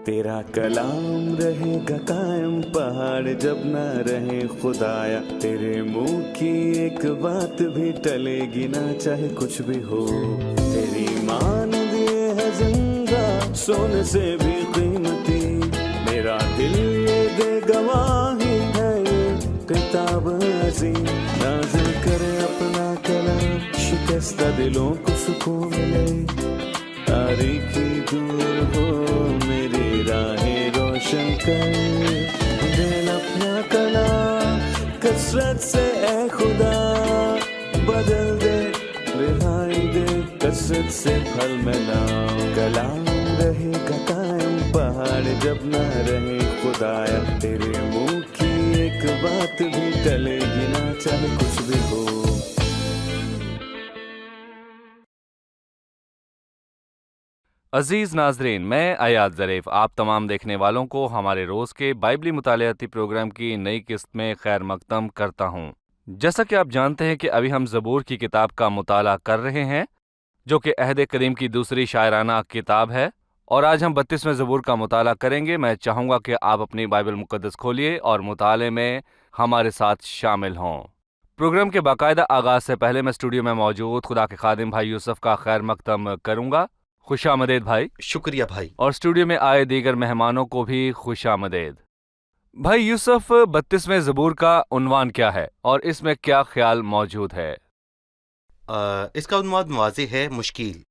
तेरा कलाम रहेगा कायम पहाड़ जब ना रहे खुदाया, तेरे मुंह की एक बात भी टलेगी ना चाहे कुछ भी हो। तेरी मान दिए है जिंदा सोने से भी कीमती, मेरा दिल ये दे गवाही है ये किताब अजीम। नाज़िल करे अपना कलाम, शिकस्ता दिलों को सुकून मिले, तारीखी दूर हो मेरी राहें रोशन कर। दिल अपना कलाम कसरत से ए खुदा बदल दे, रिहाई दे कसरत से फल मिला। कलाम रहेगा कायम पहाड़ जब ना रहे खुदाया, तेरे मुंह की एक बात भी टलेगी ना चाहे कुछ भी हो। अजीज नाजरीन, मैं अयाद ज़रीफ आप तमाम देखने वालों को हमारे रोज़ के बाइबली मुतालियाती प्रोग्राम की नई किस्त में खैर मकदम करता हूँ। जैसा कि आप जानते हैं कि अभी हम ज़बूर की किताब का मुताला कर रहे हैं, जो कि अहद करीम की दूसरी शायराना किताब है, और आज हम 32वें ज़बूर का मुताला करेंगे। मैं चाहूँगा कि आप अपनी बाइबल मुक़द्दस खोलिए और मुताले में हमारे साथ शामिल हों। प्रोग्राम के बाकायदा आगाज़ से पहले मैं स्टूडियो में मौजूद खुदा के खादिम भाई यूसुफ का खैर मकदम करूँगा। खुशामदीद भाई। शुक्रिया भाई। और स्टूडियो में आए दीगर मेहमानों को भी खुशामदीद। भाई यूसुफ, 32वें ज़बूर का उन्वान क्या है और इसमें क्या ख्याल मौजूद है? इसका उन्वान वाज़ेह है, मुश्किल।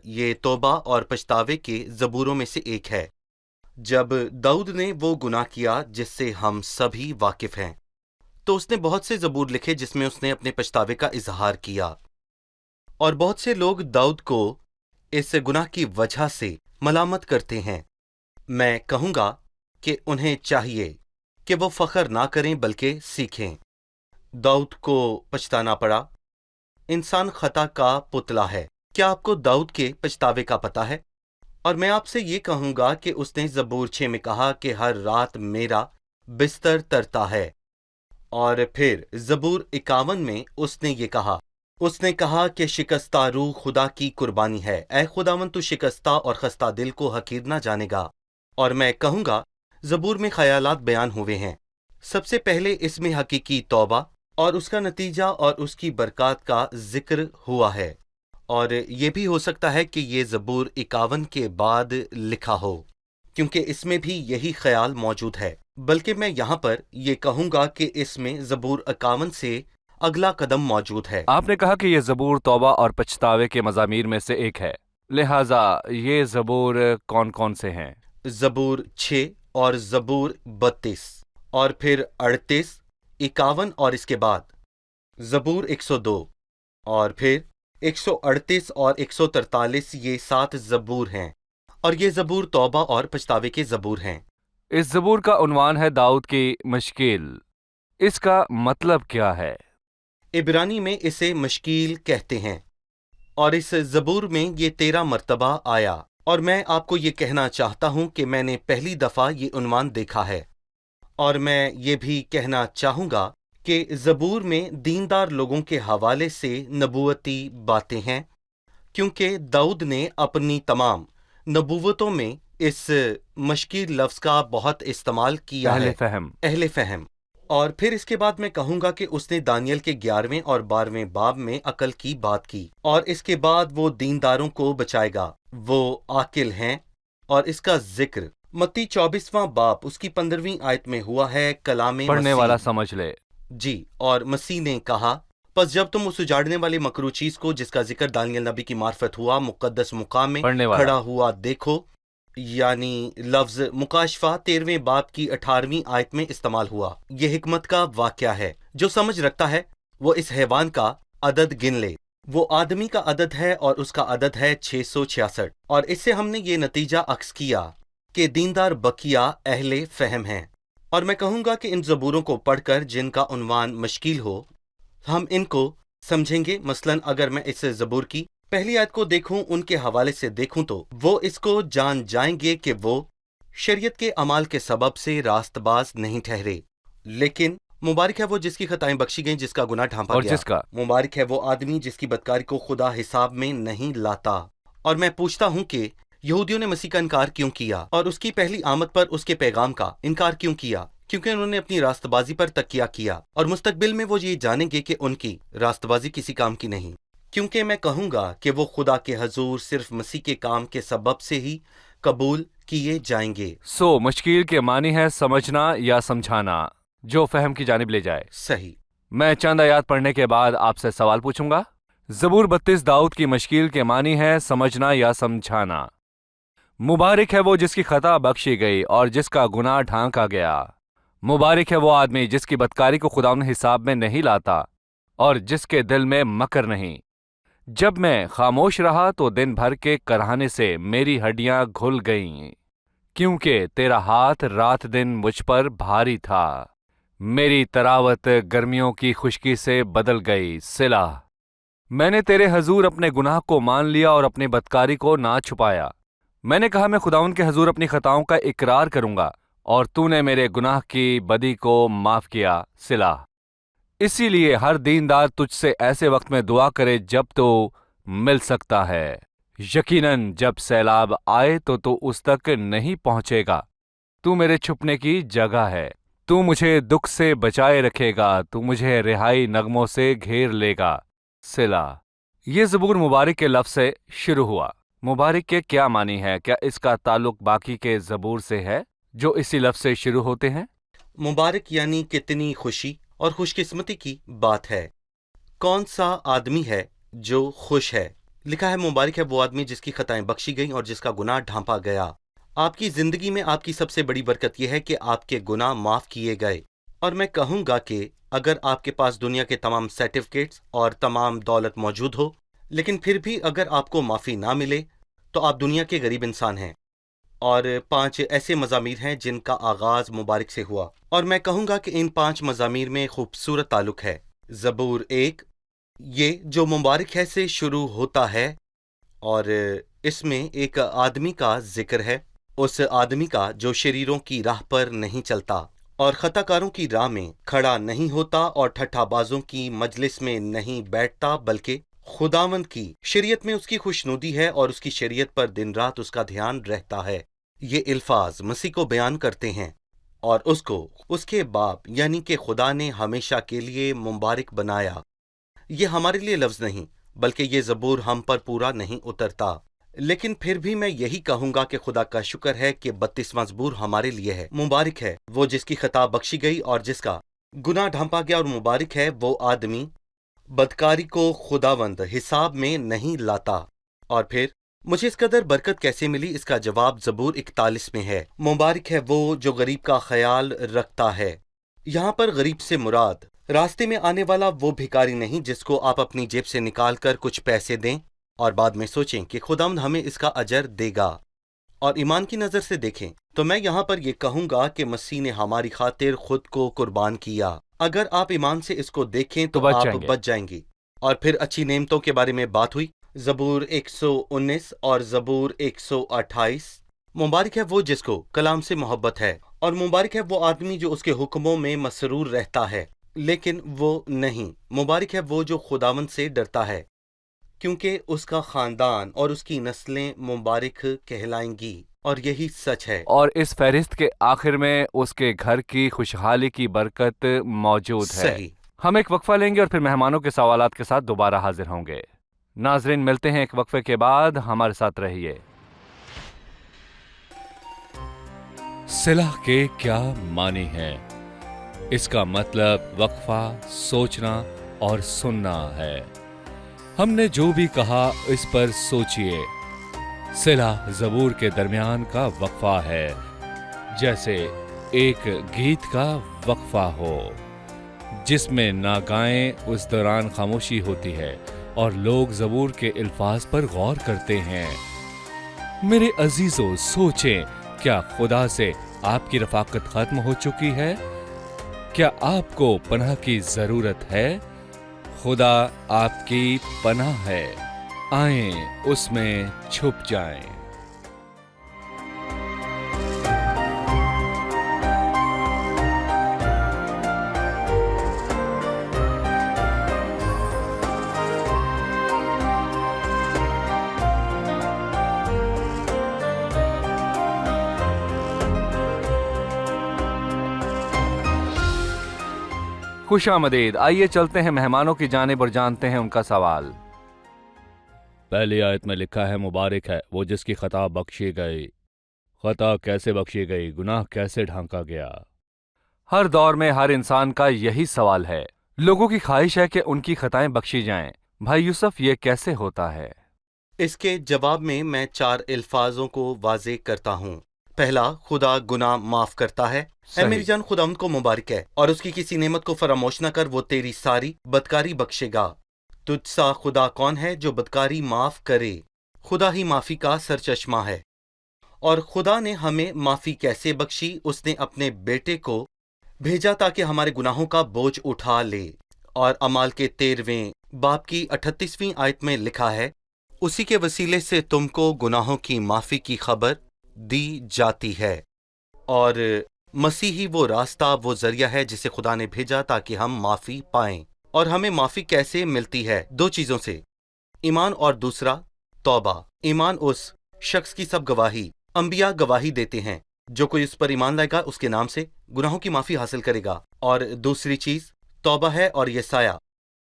ये तौबा और पछतावे के ज़बूरों में से एक है। जब दाऊद ने वो गुनाह किया जिससे हम सभी वाकिफ़ हैं, तो उसने बहुत से ज़बूर लिखे जिसमें उसने अपने पछतावे का इजहार किया, और बहुत से लोग दाऊद को इस गुनाह की वजह से मलामत करते हैं। मैं कहूँगा कि उन्हें चाहिए कि वो फ़ख्र ना करें बल्कि सीखें। दाऊद को पछताना पड़ा। इंसान खता का पुतला है। क्या आपको दाऊद के पछतावे का पता है? और मैं आपसे ये कहूँगा कि उसने ज़बूर 6 में कहा कि हर रात मेरा बिस्तर तरता है, और फिर ज़बूर 51 में उसने कहा कि शिकस्ता रूह खुदा की कुर्बानी है। ऐ खुदावन, तू शिकस्ता और खस्ता दिल को हकीर ना जानेगा। और मैं कहूँगा ज़बूर में ख़यालात बयान हुए हैं। सबसे पहले इसमें हकीकी तौबा और उसका नतीजा और उसकी बरक़ात का जिक्र हुआ है, और ये भी हो सकता है कि ये ज़बूर 51 के बाद लिखा हो, क्योंकि इसमें भी यही ख्याल मौजूद है। बल्कि मैं यहाँ पर यह कहूँगा कि इसमें ज़बूर 51 से अगला कदम मौजूद है। आपने कहा कि ये ज़बूर तौबा और पछतावे के मज़ामीर में से एक है, लिहाजा ये ज़बूर कौन कौन से हैं? ज़बूर 6 और ज़बूर 32 और फिर 38, 51 और इसके बाद ज़बूर 102 और फिर 138 और 143। ये 7 ज़बूर हैं, और ये ज़बूर तौबा और पछतावे के ज़बूर हैं। इस ज़बूर का उन्वान है दाऊद की मुश्किल। इसका मतलब क्या है? इब्रानी में इसे मश्कील कहते हैं, और इस ज़बूर में ये 13 मरतबा आया। और मैं आपको ये कहना चाहता हूँ कि मैंने पहली दफ़ा ये उन्वान देखा है। और मैं ये भी कहना चाहूँगा कि ज़बूर में दीनदार लोगों के हवाले से नबूवती बातें हैं, क्योंकि दाऊद ने अपनी तमाम नबूवतों में इस मश्कील लफ्ज़ का बहुत इस्तेमाल किया है, अहले फ़हम। और फिर इसके बाद मैं कहूँगा कि उसने दानियल के 11वें और 12वें बाब में अकल की बात की, और इसके बाद वो दीनदारों को बचाएगा, वो आकिल हैं। और इसका जिक्र मत्ती 24वां बाब उसकी 15वीं आयत में हुआ है। कलामे पढ़ने मसीह वाला समझ ले। जी। और मसीह ने कहा, बस जब तुम उस उजाड़ने वाली मकरू चीज को जिसका जिक्र दानियल नबी की मार्फत हुआ मुकद्दस मुकाम में खड़ा हुआ देखो, यानी लफ्ज मुकाशफा 13वें बाब की 18वीं आयत में इस्तेमाल हुआ। यह हिकमत का वाक़या है। जो समझ रखता है वो इस हैवान का अदद गिन ले। वो आदमी का अदद है और उसका अदद है 666। और इससे हमने ये नतीजा अक्स किया कि दीनदार बकिया अहले फहम हैं। और मैं कहूँगा कि इन ज़बूरों को पढ़कर जिनका उन्वान मुश्किल हो, हम इनको समझेंगे। मसलन अगर मैं इस ज़बूर की पहली आयत को देखूं, उनके हवाले से देखूं, तो वो इसको जान जाएंगे कि वो शरीयत के अमाल के सबब से रास्तबाज नहीं ठहरे, लेकिन मुबारक है वो जिसकी खताएं बख्शी गईं, जिसका गुनाह ढांपा गया। मुबारक है वो आदमी जिसकी बदकारी को खुदा हिसाब में नहीं लाता। और मैं पूछता हूं कि یہودیوں نے مسیح کا انکار کیوں کیا اور اس کی پہلی آمد پر اس کے پیغام کا انکار کیوں کیا؟ کیونکہ انہوں نے اپنی راست بازی پر تکیہ کیا، اور مستقبل میں وہ یہ جانیں گے کہ ان کی راست بازی کسی کام کی نہیں، کیونکہ میں کہوں گا کہ وہ خدا کے حضور صرف مسیح کے کام کے سبب سے ہی قبول کیے جائیں گے۔ مشکل کے معنی ہے سمجھنا یا سمجھانا جو فہم کی جانب لے جائے۔ صحیح۔ میں چند آیات پڑھنے کے بعد آپ سے سوال پوچھوں گا۔ زبور 32 داؤد کی مشکل کے معنی ہے سمجھنا یا سمجھانا۔ مبارک ہے وہ جس کی خطا بخشی گئی اور جس کا گناہ ڈھانکا گیا۔ مبارک ہے وہ آدمی جس کی بدکاری کو خداوند حساب میں نہیں لاتا اور جس کے دل میں مکر نہیں۔ جب میں خاموش رہا تو دن بھر کے کراہنے سے میری ہڈیاں گھل گئیں، کیونکہ تیرا ہاتھ رات دن مجھ پر بھاری تھا۔ میری تراوت گرمیوں کی خشکی سے بدل گئی۔ صلہ۔ میں نے تیرے حضور اپنے گناہ کو مان لیا اور اپنی بدکاری کو نہ چھپایا۔ میں نے کہا میں خداوند کے حضور اپنی خطاؤں کا اقرار کروں گا اور تو نے میرے گناہ کی بدی کو معاف کیا۔ صلہ۔ اسی لیے ہر دیندار تجھ سے ایسے وقت میں دعا کرے جب تو مل سکتا ہے۔ یقیناً جب سیلاب آئے تو اس تک نہیں پہنچے گا۔ تو میرے چھپنے کی جگہ ہے۔ تو مجھے دکھ سے بچائے رکھے گا۔ تو مجھے رہائی نغموں سے گھیر لے گا۔ صلہ۔ یہ زبور مبارک کے لفظ سے شروع ہوا۔ مبارک کے کیا معنی ہے؟ کیا اس کا تعلق باقی کے زبور سے ہے جو اسی لفظ سے شروع ہوتے ہیں؟ مبارک یعنی کتنی خوشی اور خوش قسمتی کی بات ہے۔ کون سا آدمی ہے جو خوش ہے؟ لکھا ہے مبارک ہے وہ آدمی جس کی خطائیں بخشی گئیں اور جس کا گناہ ڈھانپا گیا۔ آپ کی زندگی میں آپ کی سب سے بڑی برکت یہ ہے کہ آپ کے گناہ معاف کیے گئے، اور میں کہوں گا کہ اگر آپ کے پاس دنیا کے تمام سرٹیفکیٹس اور تمام دولت موجود ہو، لیکن پھر بھی اگر آپ کو معافی نہ ملے تو آپ دنیا کے غریب انسان ہیں۔ اور 5 ایسے مزامیر ہیں جن کا آغاز مبارک سے ہوا، اور میں کہوں گا کہ ان 5 مزامیر میں خوبصورت تعلق ہے۔ زبور 1 یہ جو مبارک ہے سے شروع ہوتا ہے، اور اس میں ایک آدمی کا ذکر ہے، اس آدمی کا جو شریروں کی راہ پر نہیں چلتا اور خطا کاروں کی راہ میں کھڑا نہیں ہوتا اور ٹھٹھا بازوں کی مجلس میں نہیں بیٹھتا، بلکہ خداوند کی شریعت میں اس کی خوشنودی ہے اور اس کی شریعت پر دن رات اس کا دھیان رہتا ہے۔ یہ الفاظ مسیح کو بیان کرتے ہیں اور اس کو اس کے باپ یعنی کہ خدا نے ہمیشہ کے لیے مبارک بنایا۔ یہ ہمارے لیے لفظ نہیں، بلکہ یہ زبور ہم پر پورا نہیں اترتا، لیکن پھر بھی میں یہی کہوں گا کہ خدا کا شکر ہے کہ 32واں زبور ہمارے لیے ہے۔ مبارک ہے وہ جس کی خطا بخشی گئی اور جس کا گناہ ڈھانپا گیا، اور مبارک ہے وہ آدمی بدکاری کو خداوند حساب میں نہیں لاتا۔ اور پھر مجھے اس قدر برکت کیسے ملی؟ اس کا جواب زبور 41 میں ہے۔ مبارک ہے وہ جو غریب کا خیال رکھتا ہے۔ یہاں پر غریب سے مراد راستے میں آنے والا وہ بھکاری نہیں جس کو آپ اپنی جیب سے نکال کر کچھ پیسے دیں اور بعد میں سوچیں کہ خداوند ہمیں اس کا اجر دے گا، اور ایمان کی نظر سے دیکھیں تو میں یہاں پر یہ کہوں گا کہ مسیح نے ہماری خاطر خود کو قربان کیا۔ اگر آپ ایمان سے اس کو دیکھیں تو آپ بچ جائیں گے۔ اور پھر اچھی نعمتوں کے بارے میں بات ہوئی۔ زبور 119 اور زبور 128۔ مبارک ہے وہ جس کو کلام سے محبت ہے، اور مبارک ہے وہ آدمی جو اس کے حکموں میں مسرور رہتا ہے، لیکن وہ نہیں۔ مبارک ہے وہ جو خداوند سے ڈرتا ہے، کیونکہ اس کا خاندان اور اس کی نسلیں مبارک کہلائیں گی، اور یہی سچ ہے۔ اور اس فہرست کے آخر میں اس کے گھر کی خوشحالی کی برکت موجود ہے۔ صحیح۔ ہم ایک وقفہ لیں گے اور پھر مہمانوں کے سوالات کے ساتھ دوبارہ حاضر ہوں گے۔ ناظرین ملتے ہیں ایک وقفے کے بعد، ہمارے ساتھ رہیے۔ صلح کے کیا معنی ہے؟ اس کا مطلب وقفہ، سوچنا اور سننا ہے۔ ہم نے جو بھی کہا اس پر سوچئے۔ صلح زبور کے درمیان کا وقفہ ہے، جیسے ایک گیت کا وقفہ ہو جس میں نہ گائیں، اس دوران خاموشی ہوتی ہے اور لوگ زبور کے الفاظ پر غور کرتے ہیں۔ میرے عزیزو، سوچیں، کیا خدا سے آپ کی رفاقت ختم ہو چکی ہے؟ کیا آپ کو پناہ کی ضرورت ہے؟ خدا آپ کی پناہ ہے، آئیں اس میں چھپ جائیں۔ खुश आमदीद। आइए चलते हैं मेहमानों की जानिब और जानते हैं उनका सवाल। पहली आयत में लिखा है, मुबारक है वो जिसकी खता बख्शी गई। खता कैसे बख्शी गई, गुनाह कैसे ढांका गया? हर दौर में हर इंसान का यही सवाल है। लोगों की ख्वाहिश है कि उनकी खताएं बख्शी जाएं। भाई यूसुफ, ये कैसे होता है? इसके जवाब में मैं 4 अल्फाजों को वाज़े करता हूँ। पहला, खुदा गुनाह माफ करता है। ऐ मेरी जान, खुदा उनको मुबारक है और उसकी किसी नेमत को फरामोश न कर, वो तेरी सारी बदकारी बख्शेगा। तुझसा खुदा कौन है जो बदकारी माफ करे? खुदा ही माफी का सरचश्मा है। और खुदा ने हमें माफी कैसे बख्शी? उसने अपने बेटे को भेजा ताकि हमारे गुनाहों का बोझ उठा ले। और अमाल के 13वें बाब की 38वीं आयत में लिखा है, उसी के वसीले से तुमको गुनाहों की माफी की खबर दी जाती है। और मसीह ही वो रास्ता, वो जरिया है जिसे खुदा ने भेजा ताकि हम माफी पाएं। और हमें माफी कैसे मिलती है? 2 चीजों से, ईमान और दूसरा तौबा। ईमान उस शख्स की सब गवाही, अंबिया गवाही देते हैं, जो कोई उस पर ईमान लाएगा उसके नाम से गुनाहों की माफी हासिल करेगा। और दूसरी चीज तौबा है। और यसाया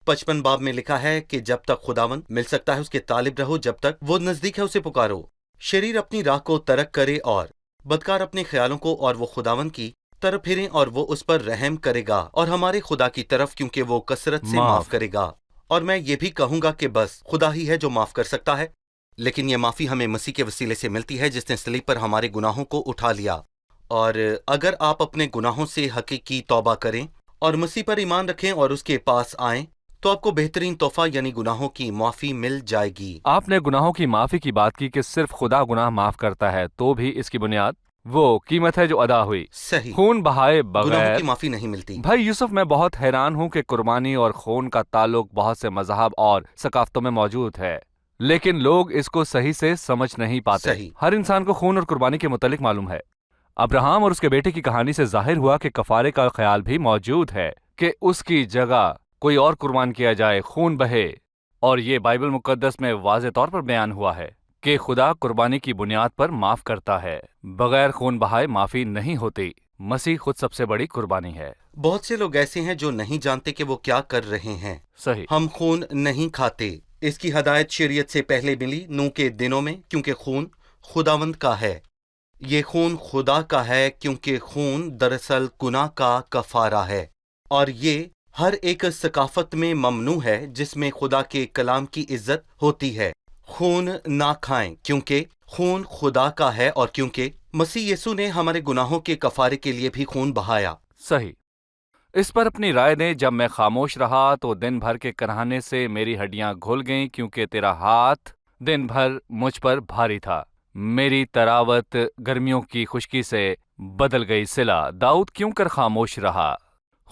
55 बाब में लिखा है कि जब तक खुदावन मिल सकता है उसके तालिब रहो, जब तक वो नजदीक है उसे पुकारो। शरीर अपनी राह को तरक करे और बदकार अपने ख्यालों को, और वो खुदावन की तरफ फिरें और वो उस पर रहम करेगा और हमारे खुदा की तरफ, क्योंकि वो कसरत से माफ करेगा। और मैं ये भी कहूंगा कि बस खुदा ही है जो माफ कर सकता है, लेकिन ये माफी हमें मसीह के वसीले से मिलती है जिसने सलीब पर हमारे गुनाहों को उठा लिया। और अगर आप अपने गुनाहों से हकीकी तौबा करें और मसीह पर ईमान रखें और उसके पास आएं, तो आपको बेहतरीन तोहफा यानी गुनाहों की माफी मिल जाएगी। आपने गुनाहों की माफी की बात की कि सिर्फ खुदा गुनाह माफ करता है, तो भी इसकी बुनियाद वो कीमत है जो अदा हुई। सही, खून बहाए गुनाहों बगैर की माफी नहीं मिलती। भाई यूसुफ, मैं बहुत हैरान हूँ कि कुर्बानी और खून का ताल्लुक बहुत से मजहब और सकाफतों में मौजूद है, लेकिन लोग इसको सही से समझ नहीं पाते। सही। हर इंसान को खून और कुर्बानी के मुतालिक मालूम है। अब्राहम और उसके बेटे की कहानी से जाहिर हुआ कि कफारे का ख्याल भी मौजूद है कि उसकी जगह कोई और कुर्बान किया जाए, खून बहे। और ये बाइबल मुकद्दस में वाज़े तौर पर बयान हुआ है कि खुदा कुर्बानी की बुनियाद पर माफ करता है। बगैर खून बहाए माफी नहीं होती। मसीह खुद सबसे बड़ी कुर्बानी है। बहुत से लोग ऐसे हैं जो नहीं जानते कि वो क्या कर रहे हैं। सही। हम खून नहीं खाते। इसकी हदायत शरीयत से पहले मिली नूह के दिनों में, क्योंकि खून खुदावंद का है। ये खून खुदा का है, क्योंकि खून दरअसल गुनाह का कफारा है। और ये हर एक सकाफत में ममनू है जिसमें खुदा के कलाम की इज्जत होती है। खून ना खाएं, क्योंकि खून खुदा का है और क्योंकि मसीह यीशु ने हमारे गुनाहों के कफारे के लिए भी खून बहाया। सही। इस पर अपनी राय दें। जब मैं खामोश रहा तो दिन भर के कराहने से मेरी हड्डियां घुल गईं, क्योंकि तेरा हाथ दिन भर मुझ पर भारी था। मेरी तरावत गर्मियों की खुश्की से बदल गई। सिला, दाऊद क्यों कर खामोश रहा?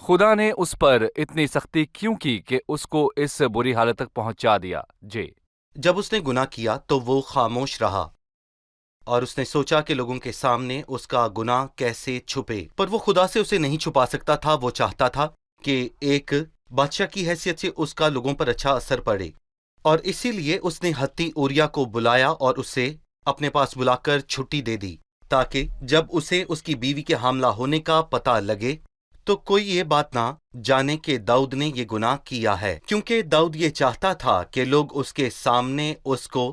खुदा ने उस पर इतनी सख्ती क्यों की कि उसको इस बुरी हालत तक पहुंचा दिया? जी। जब उसने गुनाह किया तो वो खामोश रहा और उसने सोचा कि लोगों के सामने उसका गुनाह कैसे छुपे, पर वो खुदा से उसे नहीं छुपा सकता था। वो चाहता था कि एक बादशाह की हैसियत से उसका लोगों पर अच्छा असर पड़े, और इसीलिए उसने हत्ती उरिया को बुलाया और उसे अपने पास बुलाकर छुट्टी दे दी, ताकि जब उसे उसकी बीवी के हामला होने का पता लगे तो कोई ये बात ना जाने कि दाऊद ने ये गुनाह किया है, क्योंकि दाऊद ये चाहता था कि लोग उसके सामने उसको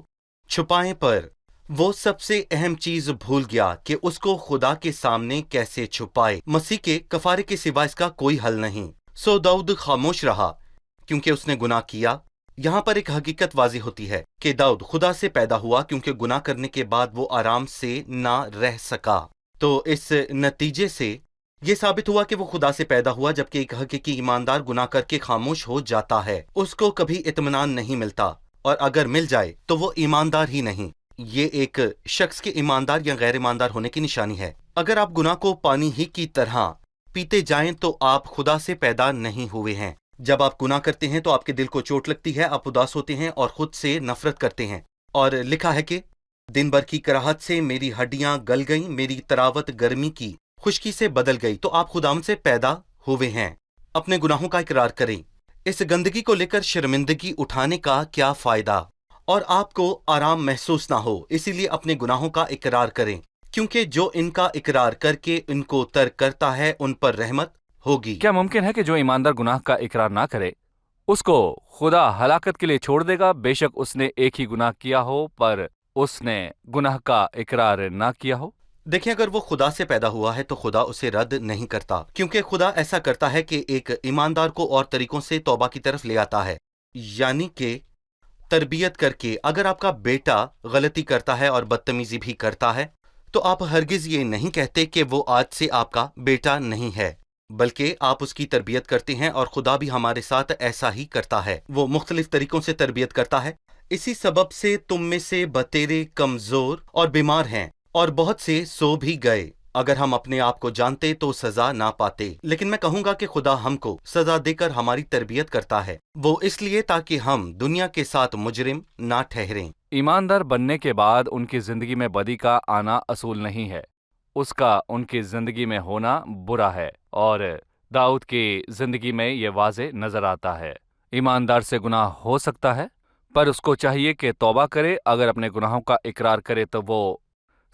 छुपाएं, पर वो सबसे अहम चीज भूल गया कि उसको खुदा के सामने कैसे छुपाए। मसीह के कफारे के सिवा इसका कोई हल नहीं। सो दाऊद खामोश रहा क्योंकि उसने गुनाह किया। यहाँ पर एक हकीकत वाज़ी होती है कि दाऊद खुदा से पैदा हुआ, क्योंकि गुनाह करने के बाद वो आराम से ना रह सका। तो इस नतीजे से ये साबित हुआ कि वो खुदा से पैदा हुआ, जबकि एक हकीकी ईमानदार गुनाह करके खामोश हो जाता है। उसको कभी इत्मीनान नहीं मिलता, और अगर मिल जाए तो वो ईमानदार ही नहीं। ये एक शख्स के ईमानदार या गैर ईमानदार होने की निशानी है। अगर आप गुनाह को पानी ही की तरह पीते जाएं तो आप खुदा से पैदा नहीं हुए हैं। जब आप गुनाह करते हैं तो आपके दिल को चोट लगती है, आप उदास होते हैं और खुद से नफरत करते हैं। और लिखा है कि दिन भर की कराहत से मेरी हड्डियां गल गईं, मेरी तरावत गर्मी की खुश्की से बदल गई। तो आप खुदाम से पैदा हुए हैं। अपने गुनाहों का इकरार करें। इस गंदगी को लेकर शर्मिंदगी उठाने का क्या फायदा, और आपको आराम महसूस ना हो, इसीलिए अपने गुनाहों का इकरार करें, क्योंकि जो इनका इकरार करके इनको तर्क करता है उन पर रहमत होगी। क्या मुमकिन है कि जो ईमानदार गुनाह का इकरार ना करे उसको खुदा हलाकत के लिए छोड़ देगा, बेशक उसने एक ही गुनाह किया हो पर उसने गुनाह का इकरार ना किया हो? देखिए, अगर वो खुदा से पैदा हुआ है तो खुदा उसे रद्द नहीं करता, क्योंकि खुदा ऐसा करता है कि एक ईमानदार को और तरीकों से तौबा की तरफ ले आता है, यानी कि तरबियत करके। अगर आपका बेटा गलती करता है और बदतमीजी भी करता है तो आप हरगिज ये नहीं कहते कि वो आज से आपका बेटा नहीं है, बल्कि आप उसकी तरबियत करते हैं, और खुदा भी हमारे साथ ऐसा ही करता है। वो मुख्तलिफ तरीकों से तरबियत करता है। इसी सबब से तुम में से बतेरे कमजोर और बीमार हैं, और बहुत से सो भी गए। अगर हम अपने आप को जानते तो सजा ना पाते, लेकिन मैं कहूंगा कि खुदा हमको सजा देकर हमारी तरबियत करता है, वो इसलिए ताकि हम दुनिया के साथ मुजरिम ना ठहरें। ईमानदार बनने के बाद उनकी जिंदगी में बदी का आना असूल नहीं है, उसका उनकी जिंदगी में होना बुरा है, और दाऊद की जिंदगी में ये वाज़े नजर आता है। ईमानदार से गुनाह हो सकता है, पर उसको चाहिए कि तौबा करे। अगर अपने गुनाहों का इकरार करे तो वो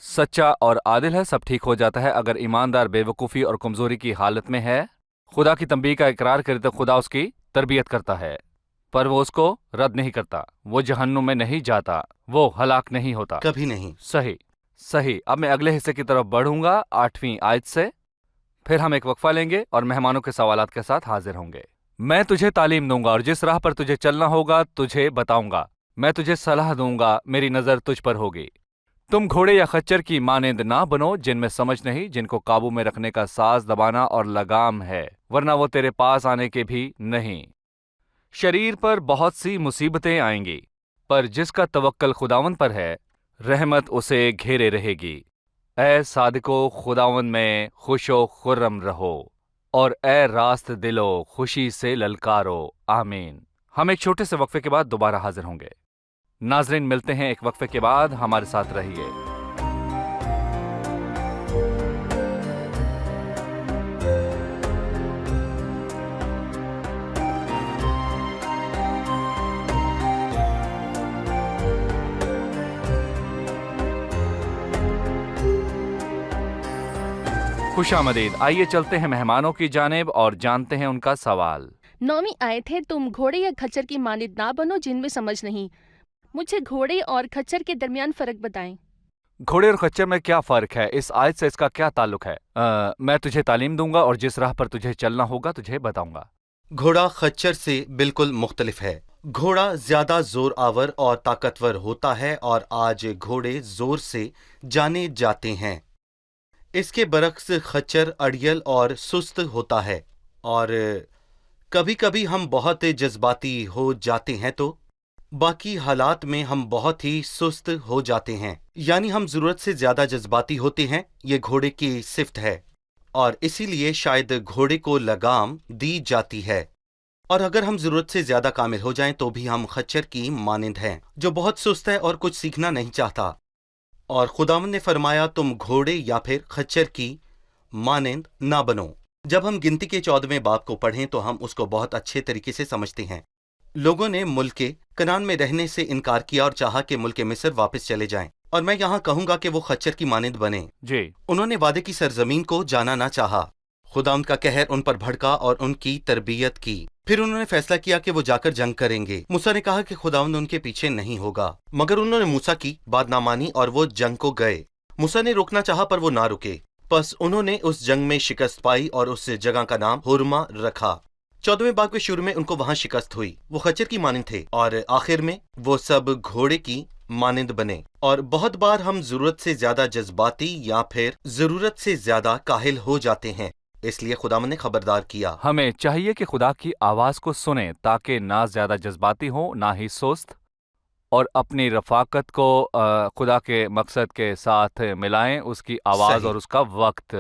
सच्चा और आदिल है, सब ठीक हो जाता है। अगर ईमानदार बेवकूफ़ी और कमज़ोरी की हालत में है, खुदा की तंबीह का इकरार करे तो खुदा उसकी तरबियत करता है, पर वो उसको रद्द नहीं करता। वो जहन्नुम में नहीं जाता, वो हलाक नहीं होता, कभी नहीं। सही सही। अब मैं अगले हिस्से की तरफ बढ़ूंगा 8वीं आयत से, फिर हम एक वक्फा लेंगे और मेहमानों के सवालात के साथ हाजिर होंगे। मैं तुझे तालीम दूंगा और जिस राह पर तुझे चलना होगा तुझे बताऊंगा। मैं तुझे सलाह दूंगा, मेरी नज़र तुझ पर होगी। तुम घोड़े या खच्चर की मानेंद ना बनो जिनमें समझ नहीं, जिनको काबू में रखने का साज दबाना और लगाम है, वरना वो तेरे पास आने के भी नहीं। शरीर पर बहुत सी मुसीबतें आएंगी, पर जिसका तवक्कल खुदावन पर है रहमत उसे घेरे रहेगी। ए सादिको, खुदावन में खुशो खुर्रम रहो, और ए रास्त दिलो खुशी से ललकारो। आमीन। हम एक छोटे से वक्फे के बाद दोबारा हाजिर होंगे। नाजरीन, मिलते हैं एक वक्फे के बाद, हमारे साथ रहिए। खुशामदीद। आइए चलते हैं मेहमानों की जानिब और जानते हैं उनका सवाल। 9वीं आयत है, तुम घोड़े या खच्चर की मानिंद ना बनो जिनमें समझ नहीं। मुझे घोड़े और खच्चर के दरमियान फर्क बताएं। घोड़े और खच्चर में क्या फ़र्क है? इस आयत से इसका क्या ताल्लुक है? मैं तुझे तालीम दूंगा और जिस राह पर तुझे चलना होगा तुझे बताऊंगा। घोड़ा खच्चर से बिल्कुल मुख्तलिफ है। घोड़ा ज्यादा जोर आवर और ताकतवर होता है, और आज घोड़े जोर से जाने जाते हैं। इसके बरक्स खच्चर अड़ियल और सुस्त होता है, और कभी कभी हम बहुत जज्बाती हो जाते हैं तो बाकी हालात में हम बहुत ही सुस्त हो जाते हैं, यानी हम जरूरत से ज्यादा जज्बाती होते हैं। ये घोड़े की सिफ्त है, और इसीलिए शायद घोड़े को लगाम दी जाती है। और अगर हम जरूरत से ज्यादा कामिल हो जाएं तो भी हम खच्चर की मानिंद हैं, जो बहुत सुस्त है और कुछ सीखना नहीं चाहता। और खुदावंद ने फरमाया, तुम घोड़े या फिर खच्चर की मानिंद ना बनो। जब हम गिनती के 14वें बाब को पढ़ें तो हम उसको बहुत अच्छे तरीके से समझते हैं। लोगों ने मुल्क कनान में रहने से इनकार किया और चाहा कि मुल्क मिस्र वापस चले जाएं, और मैं यहाँ कहूंगा कि वो खच्चर की मानिंद बने। जी। उन्होंने वादे की सरजमीन को जाना ना चाहा। खुदावंद का कहर उन पर भड़का और उनकी तरबियत की। फिर उन्होंने फैसला किया कि वो जाकर जंग करेंगे। मूसा ने कहा कि खुदावंद उनके पीछे नहीं होगा, मगर उन्होंने मूसा की बात ना मानी और वो जंग को गए। मूसा ने रोकना चाहा पर वो ना रुके, बस उन्होंने उस जंग में शिकस्त पाई और उस जगह का नाम हुरमा रखा। 14वें बाब के शुरू में उनको वहां शिकस्त हुई। वो खच्चर की मानिंद थे, और आखिर में वो सब घोड़े की मानिंद बने। और बहुत बार हम जरूरत से ज्यादा जज्बाती या फिर जरूरत से ज्यादा काहिल हो जाते हैं, इसलिए खुदावंद ने खबरदार किया। हमें चाहिए कि खुदा की आवाज को सुने ताकि ना ज्यादा जज्बाती हो ना ही सुस्त, और अपनी रफाकत को खुदा के मकसद के साथ मिलाएं, उसकी आवाज सही। और उसका वक्त।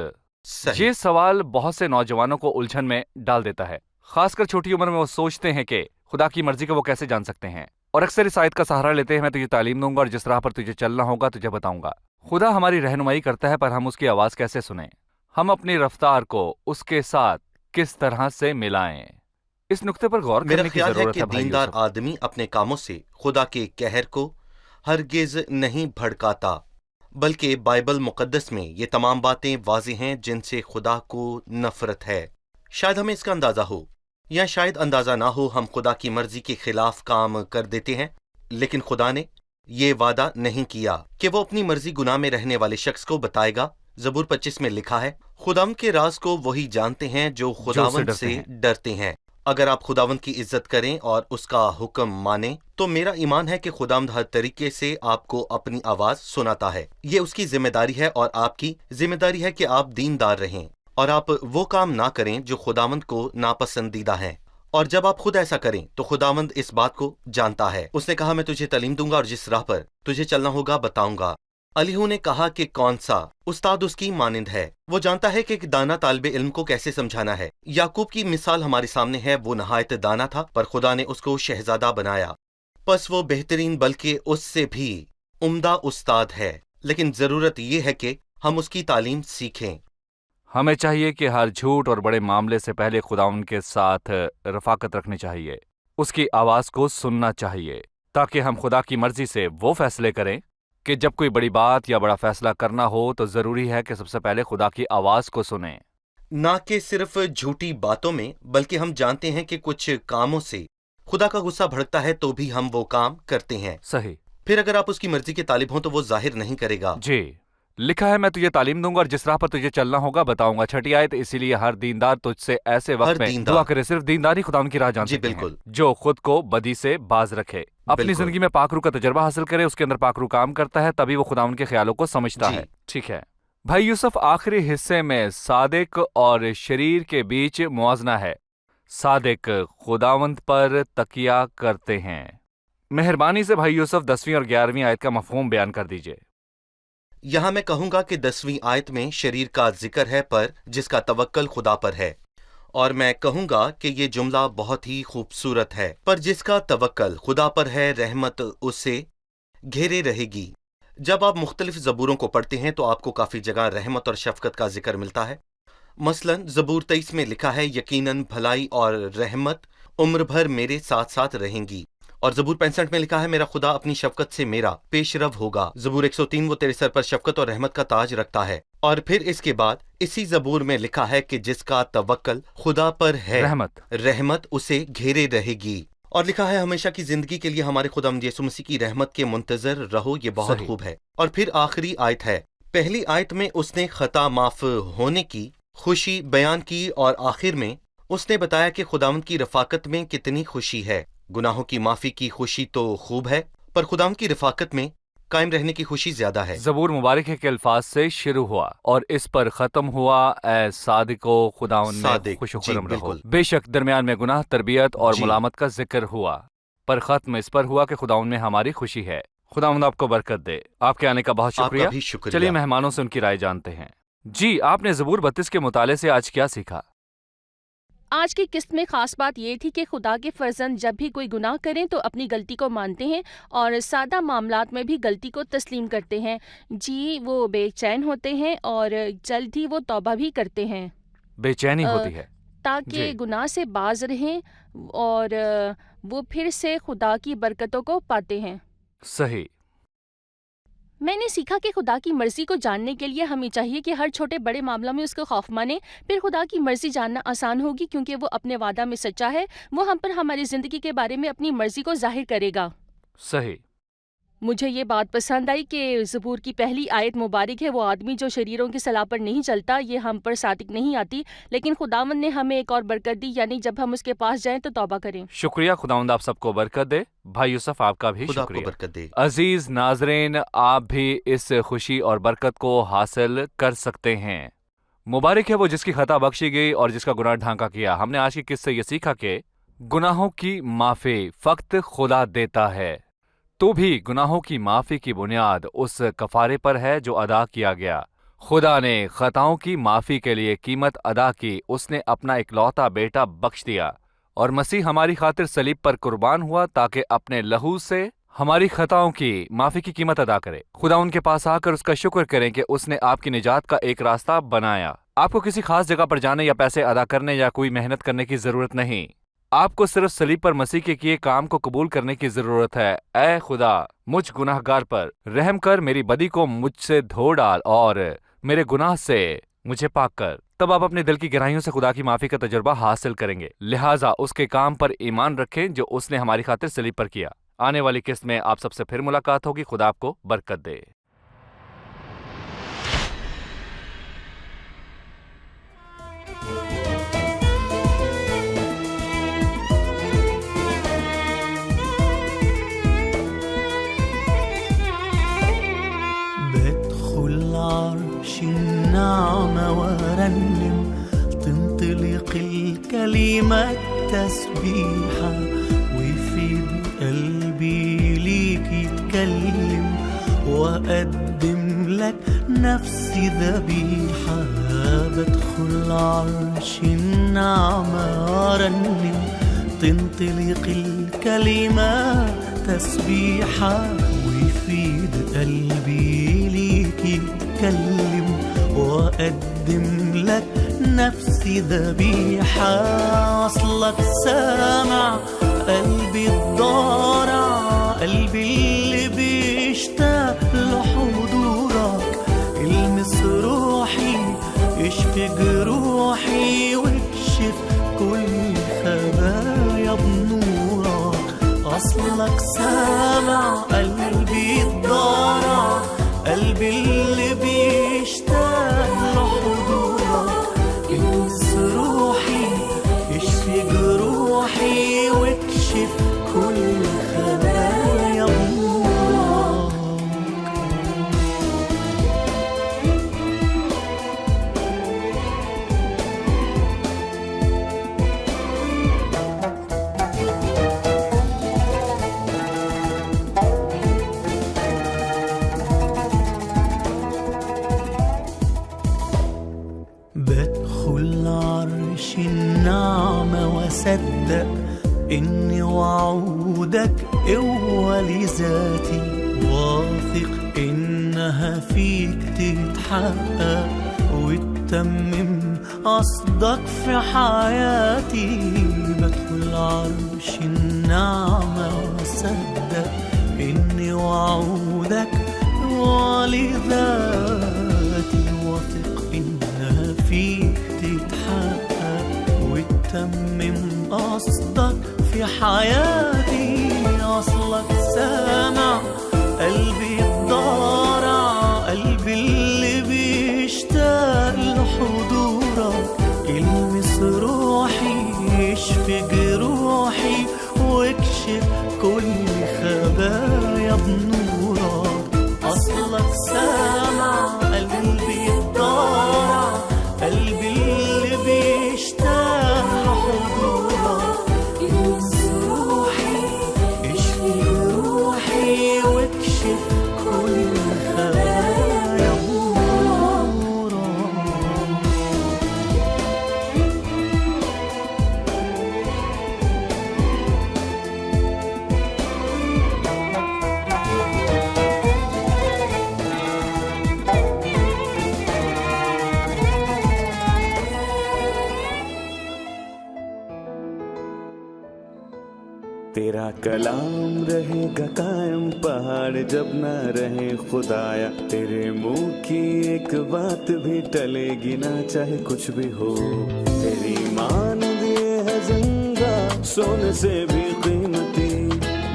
सही। ये सवाल बहुत से नौजवानों को उलझन में डाल देता है, खासकर छोटी उम्र में। वो सोचते हैं कि खुदा की मर्जी को वो कैसे जान सकते हैं, और अक्सर इस आयत का सहारा लेते हैं, मैं तुझे तालीम दूंगा और जिस राह पर तुझे चलना होगा तुझे बताऊंगा। खुदा हमारी रहनुमाई करता है, पर हम उसकी आवाज कैसे सुने? हम अपनी रफ्तार को उसके साथ किस तरह से मिलाएं? इस नुक्ते पर गौर मेरा करने की ख्याल है जरूरत कि है भाई दीनदार यूसुफ। आदमी अपने कामों से खुदा के कहर को हरगिज नहीं भड़काता, बल्कि बाइबल मुकद्दस में ये तमाम बातें वाज़ेह हैं जिनसे खुदा को नफरत है। शायद हमें इसका अंदाजा हो या शायद अंदाजा ना हो, हम खुदा की मर्जी के खिलाफ काम कर देते हैं, लेकिन खुदा ने ये वादा नहीं किया कि वो अपनी मर्जी गुनाह में रहने वाले शख्स को बताएगा। ज़बूर 25 में लिखा है, खुदावंद के राज को वही जानते हैं जो खुदावंद से डरते हैं। अगर आप खुदावंद की इज्जत करें और उसका हुक्म मानें, तो मेरा ईमान है कि खुदावंद हर तरीके से आपको अपनी आवाज सुनाता है। ये उसकी जिम्मेदारी है और आपकी जिम्मेदारी है कि आप दीनदार रहें और आप वो काम ना करें जो खुदावंद को नापसंदीदा है। और जब आप खुद ऐसा करें तो खुदावंद इस बात को जानता है। उसने कहा, मैं तुझे तालीम दूंगा और जिस राह पर तुझे चलना होगा बताऊंगा। अलीहू ने कहा कि कौन सा उस्ताद उसकी मानिंद है। वो जानता है कि एक दाना तालिबे इल्म को कैसे समझाना है। याकूब की मिसाल हमारे सामने है। वो नहायत दाना था, पर खुदा ने उसको शहजादा बनाया। बस वो बेहतरीन बल्कि उससे भी उम्दा उस्ताद है, लेकिन जरूरत ये है कि हम उसकी तालीम सीखें। हमें चाहिए कि हर झूठ और बड़े मामले से पहले खुदावंद के साथ रफाकत रखनी चाहिए, उसकी आवाज़ को सुनना चाहिए, ताकि हम खुदा की मर्जी से वो फैसले करें कि जब कोई बड़ी बात या बड़ा फैसला करना हो तो ज़रूरी है कि सबसे पहले खुदा की आवाज़ को सुनें। ना कि सिर्फ झूठी बातों में, बल्कि हम जानते हैं कि कुछ कामों से खुदा का गुस्सा भड़कता है तो भी हम वो काम करते हैं। सही। फिर अगर आप उसकी मर्जी के तालिब हों तो वो जाहिर नहीं करेगा। जी, लिखा है, मैं तुझे तालीम दूंगा और जिस राह पर तुझे चलना होगा बताऊंगा। 6 आयत, इसीलिए हर दीनदार तुझसे ऐसे वक्त में दुआ करे। सिर्फ दीनदार ही खुदा उनकी राह जान सकते हैं, जो खुद को बदी से बाज रखे, अपनी जिंदगी में पाकरू का तजर्बा हासिल करे, उसके अंदर पाकरू काम करता है, तभी वो खुदा उनके ख्यालों को समझता है। ठीक है भाई यूसुफ, आखिरी हिस्से में सादिक और शरीर के बीच मुआजना है। सादिक खुदावंद पर तकिया करते हैं। मेहरबानी से भाई यूसुफ 10वीं और 11वीं आयत का मफहूम बयान कर दीजिए। यहाँ मैं कहूंगा कि 10वीं आयत में शरीर का जिक्र है, पर जिसका तवक्कल खुदा पर है। और मैं कहूंगा कि ये जुमला बहुत ही खूबसूरत है, पर जिसका तवक्कल खुदा पर है, रहमत उससे घेरे रहेगी। जब आप मुख्तलिफ ज़बूरों को पढ़ते हैं तो आपको काफ़ी जगह रहमत और शफकत का जिक्र मिलता है। मसलन ज़बूर 23 में लिखा है, यकीनन भलाई और रहमत उम्र भर मेरे साथ साथ रहेंगी। और ज़बूर 65 में लिखा है, मेरा खुदा अपनी शफकत से मेरा पेशरव होगा। ज़बूर 103, वो तेरे सर पर शफकत और रहमत का ताज रखता है। और फिर इसके बाद इसी ज़बूर में लिखा है कि जिसका तवक्कल खुदा पर है, रहमत उसे घेरे रहेगी। और लिखा है, हमेशा की जिंदगी के लिए हमारे खुदा यीशु मसीह की रहमत के मुंतजर रहो। ये बहुत खूब है। और फिर आखिरी आयत है। पहली आयत में उसने खता माफ होने की खुशी बयान की और आखिर में उसने बताया कि खुदावंद की रफाकत में कितनी खुशी है। गुनाहों की माफी की खुशी तो खूब है, पर खुदावंद की रफाकत में कायम रहने की खुशी ज्यादा है। ज़बूर मुबारक के अल्फाज से शुरू हुआ और इस पर खत्म हुआ, ए सादिको खुदावंद में खुशखुरम रहो। बेशक दरमियान में गुनाह, तरबियत और मुलामत का जिक्र हुआ, पर खत्म इस पर हुआ कि खुदावंद में हमारी खुशी है। खुदावंद आपको बरकत दे। आपके आने का बहुत शुक्रिया। चलिए मेहमानों से उनकी राय जानते हैं। जी, आपने ज़बूर 32 के मुताले से आज क्या सीखा? आज की किस्त में खास बात ये थी कि खुदा के फर्जंद जब भी कोई गुनाह करें तो अपनी गलती को मानते हैं और सादा मामलात में भी गलती को तस्लीम करते हैं। जी, वो बेचैन होते हैं और जल्द ही वो तौबा भी करते हैं। बेचैनी होती है ताकि गुनाह से बाज रहें और वो फिर से खुदा की बरकतों को पाते हैं। सही। मैंने सीखा कि खुदा की मर्जी को जानने के लिए हमें चाहिए कि हर छोटे बड़े मामलों में उसको खौफ माने। फिर खुदा की मर्जी जानना आसान होगी, क्योंकि वो अपने वादा में सच्चा है। वो हम पर हमारी जिंदगी के बारे में अपनी मर्जी को जाहिर करेगा। सही। मुझे ये बात पसंद आई कि ज़बूर की पहली आयत मुबारक है। वो आदमी जो शरीरों की सलाह पर नहीं चलता, ये हम पर सादिक नहीं आती, लेकिन खुदावंद ने हमें एक और बरकत दी, यानी जब हम उसके पास जाएं तो तौबा करें। शुक्रिया। खुदावंद आप सबको बरकत दे। भाई यूसुफ, आपका भी शुक्रिया। बरकत दे। अजीज नाजरीन, आप भी इस खुशी और बरकत को हासिल कर सकते हैं। मुबारक है वो जिसकी खता बख्शी गई और जिसका गुनाह ढांका किया। हमने आज की किस्से ये सीखा कि गुनाहों की माफी फक्त खुदा देता है, तो भी गुनाहों की माफी की बुनियाद उस कफारे पर है जो अदा किया गया। खुदा ने खताओं की माफी के लिए कीमत अदा की। उसने अपना इकलौता बेटा बख्श दिया और मसीह हमारी खातिर सलीब पर कुर्बान हुआ ताकि अपने लहू से हमारी खताओं की माफी की कीमत अदा करे। खुदा उनके पास आकर उसका शुक्र करें कि उसने आपकी निजात का एक रास्ता बनाया। आपको किसी खास जगह पर जाने या पैसे अदा करने या कोई मेहनत करने की जरूरत नहीं। आपको सिर्फ सलीब पर मसीह के किए काम को कबूल करने की जरूरत है। ऐ खुदा, मुझ गुनाहगार पर रहम कर, मेरी बदी को मुझसे धो डाल और मेरे गुनाह से مجھے پاک کر، تب آپ اپنے دل کی گہرائیوں سے خدا کی معافی کا تجربہ حاصل کریں گے۔ لہٰذا اس کے کام پر ایمان رکھیں جو اس نے ہماری خاطر صلیب پر کیا۔ آنے والی قسط میں آپ سب سے پھر ملاقات ہوگی۔ خدا آپ کو برکت دے۔ بدخل عرش النعمة وارنم، تنطلق الكلمة تسبيحة، ويفيد قلبي ليك يتكلم، وأقدم لك نفسي ذبيحة. بدخل عرش النعمة وارنم، تنطلق الكلمة تسبيحة، ويفيد قلبي ليك يتكلم، وأقدم لك نفسي ذبيحة. أصلك سامع قلبي الضارع، قلبي اللي بيشتاق لحضورك، المس روحي اشفي جروحي، واكشف كل خبايا بنورك. أصلك سامع قلبي الضارع، قلبي اللي بيشتاق لحضورك، المس روحي اشفي جروحي، واكشف كل خبايا بنورك. بدخل عرش النعمة وصدق إني وعودك قوة لذاتي، واثق إنها فيك تتحقق وتتمم قصدك في حياتي. بدخل عرش النعمة وصدق إني وعودك قوة لذاتي، واثق إنها فيك تتحقق وتتمم قصدك في حياتي. أصلك سامع قلبي الضارع، قلبي اللي بيشتاق لحضورك، المس روحي اشفي جروحي، واكشف كل خبايا بنورك. أصلك سامع قلبي الضارع، قلبي اللي بيشتاق لحضورك، المس روحي اشفي جروحي، واكشف كل خبايا بنورك. तेरा कलाम रहेगा कायम पहाड़ जब ना रहे खुदाया, तेरे मुंह की एक बात भी टलेगी ना चाहे कुछ भी हो। तेरी मान दिए है जिंदा सोने से भी कीमती,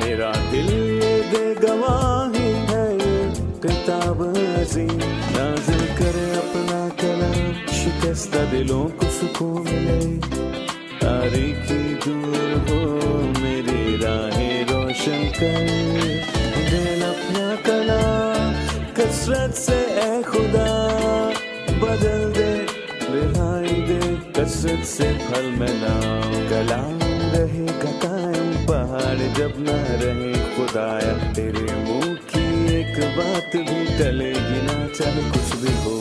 मेरा दिल ये दे गवाही है ये किताब अजीम। नाज़िल करे अपना कलाम, शिकस्ता दिलों को सुकून मिले, तारीकी दूर हो मेरी राहें रोशन कर। दिल अपना कलाम कसरत से ए खुदा बदल दे, रिहाई दे कसरत से फल मिलाओ। कलाम रहेगा कायम पहाड़ जब ना रहे खुदाया, तेरे मुंह की एक बात भी टलेगी ना चाहे कुछ भी हो।